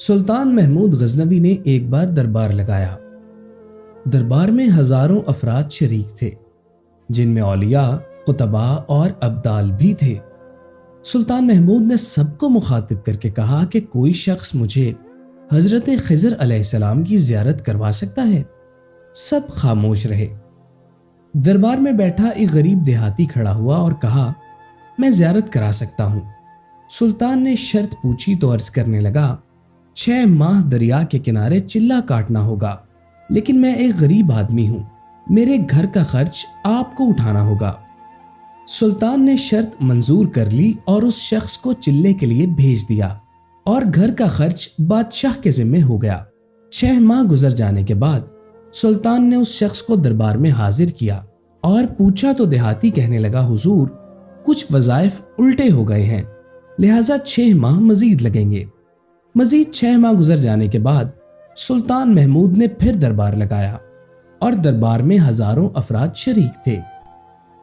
سلطان محمود غزنوی نے ایک بار دربار لگایا۔ دربار میں ہزاروں افراد شریک تھے، جن میں اولیاء، قطباء اور ابدال بھی تھے۔ سلطان محمود نے سب کو مخاطب کر کے کہا کہ کوئی شخص مجھے حضرت خضر علیہ السلام کی زیارت کروا سکتا ہے؟ سب خاموش رہے۔ دربار میں بیٹھا ایک غریب دیہاتی کھڑا ہوا اور کہا، میں زیارت کرا سکتا ہوں۔ سلطان نے شرط پوچھی تو عرض کرنے لگا، 6 ماہ دریا کے کنارے چلہ کاٹنا ہوگا، لیکن میں ایک غریب آدمی ہوں، میرے گھر کا خرچ آپ کو اٹھانا ہوگا۔ سلطان نے شرط منظور کر لی اور اس شخص کو چلے کے لیے بھیج دیا اور گھر کا خرچ بادشاہ کے ذمے ہو گیا۔ 6 ماہ گزر جانے کے بعد سلطان نے اس شخص کو دربار میں حاضر کیا اور پوچھا تو دیہاتی کہنے لگا، حضور کچھ وظائف الٹے ہو گئے ہیں، لہٰذا 6 ماہ مزید لگیں گے۔ مزید 6 ماہ گزر جانے کے بعد سلطان محمود نے پھر دربار لگایا اور دربار میں ہزاروں افراد شریک تھے۔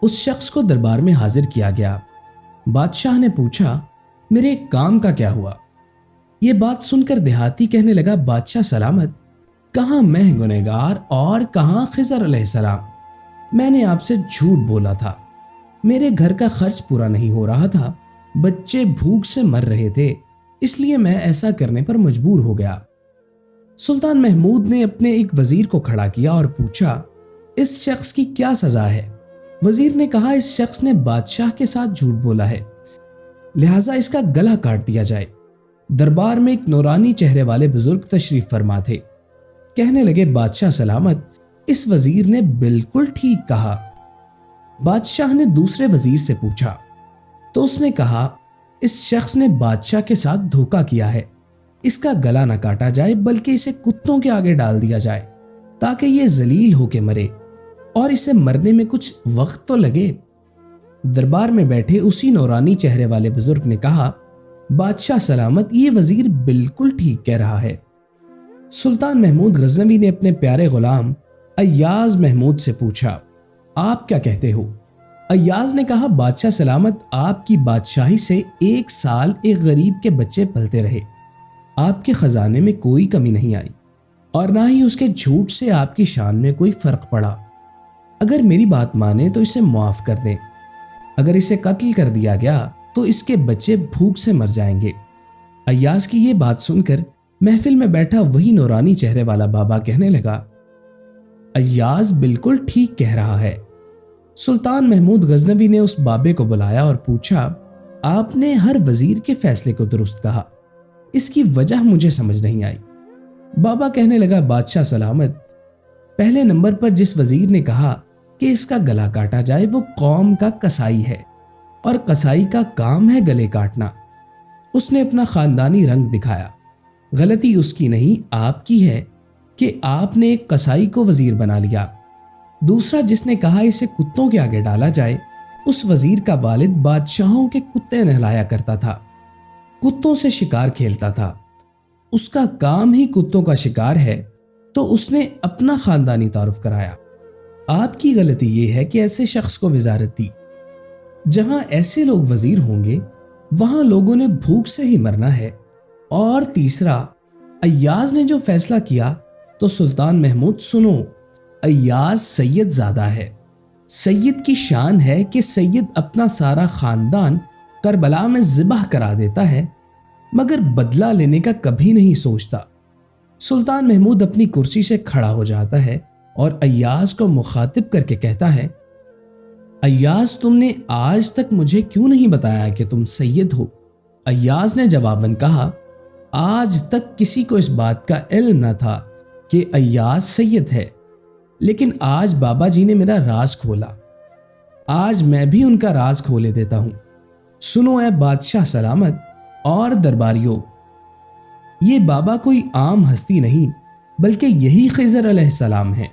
اس شخص کو دربار میں حاضر کیا گیا۔ بادشاہ نے پوچھا، میرے کام کا کیا ہوا؟ یہ بات سن کر دیہاتی کہنے لگا، بادشاہ سلامت، کہاں میں گنہگار اور کہاں خضر علیہ السلام؟ میں نے آپ سے جھوٹ بولا تھا، میرے گھر کا خرچ پورا نہیں ہو رہا تھا، بچے بھوک سے مر رہے تھے، اس لیے میں ایسا کرنے پر مجبور ہو گیا۔ سلطان محمود نے اپنے ایک وزیر کو کھڑا کیا اور پوچھا، اس شخص کی کیا سزا ہے؟ وزیر نے کہا، اس شخص نے بادشاہ کے ساتھ جھوٹ بولا ہے، لہٰذا اس کا گلا کاٹ دیا جائے۔ دربار میں ایک نورانی چہرے والے بزرگ تشریف فرما تھے، کہنے لگے، بادشاہ سلامت، اس وزیر نے بالکل ٹھیک کہا۔ بادشاہ نے دوسرے وزیر سے پوچھا تو اس نے کہا، اس شخص نے بادشاہ کے ساتھ دھوکہ کیا ہے، اس کا گلا نہ کاٹا جائے بلکہ اسے کتوں کے آگے ڈال دیا جائے تاکہ یہ ذلیل ہو کے مرے، اور اسے مرنے میں کچھ وقت تو لگے۔ دربار میں بیٹھے اسی نورانی چہرے والے بزرگ نے کہا، بادشاہ سلامت، یہ وزیر بالکل ٹھیک کہہ رہا ہے۔ سلطان محمود غزنوی نے اپنے پیارے غلام ایاز محمود سے پوچھا، آپ کیا کہتے ہو؟ ایاز نے کہا، بادشاہ سلامت، آپ کی بادشاہی سے 1 سال ایک غریب کے بچے پلتے رہے، آپ کے خزانے میں کوئی کمی نہیں آئی اور نہ ہی اس کے جھوٹ سے آپ کی شان میں کوئی فرق پڑا۔ اگر میری بات مانیں تو اسے معاف کر دیں، اگر اسے قتل کر دیا گیا تو اس کے بچے بھوک سے مر جائیں گے۔ ایاز کی یہ بات سن کر محفل میں بیٹھا وہی نورانی چہرے والا بابا کہنے لگا، ایاز بالکل ٹھیک کہہ رہا ہے۔ سلطان محمود غزنوی نے اس بابے کو بلایا اور پوچھا، آپ نے ہر وزیر کے فیصلے کو درست کہا، اس کی وجہ مجھے سمجھ نہیں آئی۔ بابا کہنے لگا، بادشاہ سلامت، پہلے نمبر پر جس وزیر نے کہا کہ اس کا گلا کاٹا جائے وہ قوم کا قصائی ہے، اور قصائی کا کام ہے گلے کاٹنا۔ اس نے اپنا خاندانی رنگ دکھایا۔ غلطی اس کی نہیں، آپ کی ہے کہ آپ نے ایک قصائی کو وزیر بنا لیا۔ دوسرا جس نے کہا اسے کتوں کے آگے ڈالا جائے، اس وزیر کا والد بادشاہوں کے کتے نہلایا کرتا تھا، کتوں سے شکار کھیلتا تھا، اس کا کام ہی کتوں کا شکار ہے، تو اس نے اپنا خاندانی تعارف کرایا۔ آپ کی غلطی یہ ہے کہ ایسے شخص کو وزارت دی۔ جہاں ایسے لوگ وزیر ہوں گے وہاں لوگوں نے بھوک سے ہی مرنا ہے۔ اور تیسرا، ایاز نے جو فیصلہ کیا تو سلطان محمود سنو، ایاز سید زادہ ہے۔ سید کی شان ہے کہ سید اپنا سارا خاندان کربلا میں ذبح کرا دیتا ہے مگر بدلہ لینے کا کبھی نہیں سوچتا۔ سلطان محمود اپنی کرسی سے کھڑا ہو جاتا ہے اور ایاز کو مخاطب کر کے کہتا ہے، ایاز، تم نے آج تک مجھے کیوں نہیں بتایا کہ تم سید ہو؟ ایاز نے جواباً کہا، آج تک کسی کو اس بات کا علم نہ تھا کہ ایاز سید ہے، لیکن آج بابا جی نے میرا راز کھولا، آج میں بھی ان کا راز کھولے دیتا ہوں۔ سنو اے بادشاہ سلامت اور درباریوں، یہ بابا کوئی عام ہستی نہیں بلکہ یہی خضر علیہ السلام ہے۔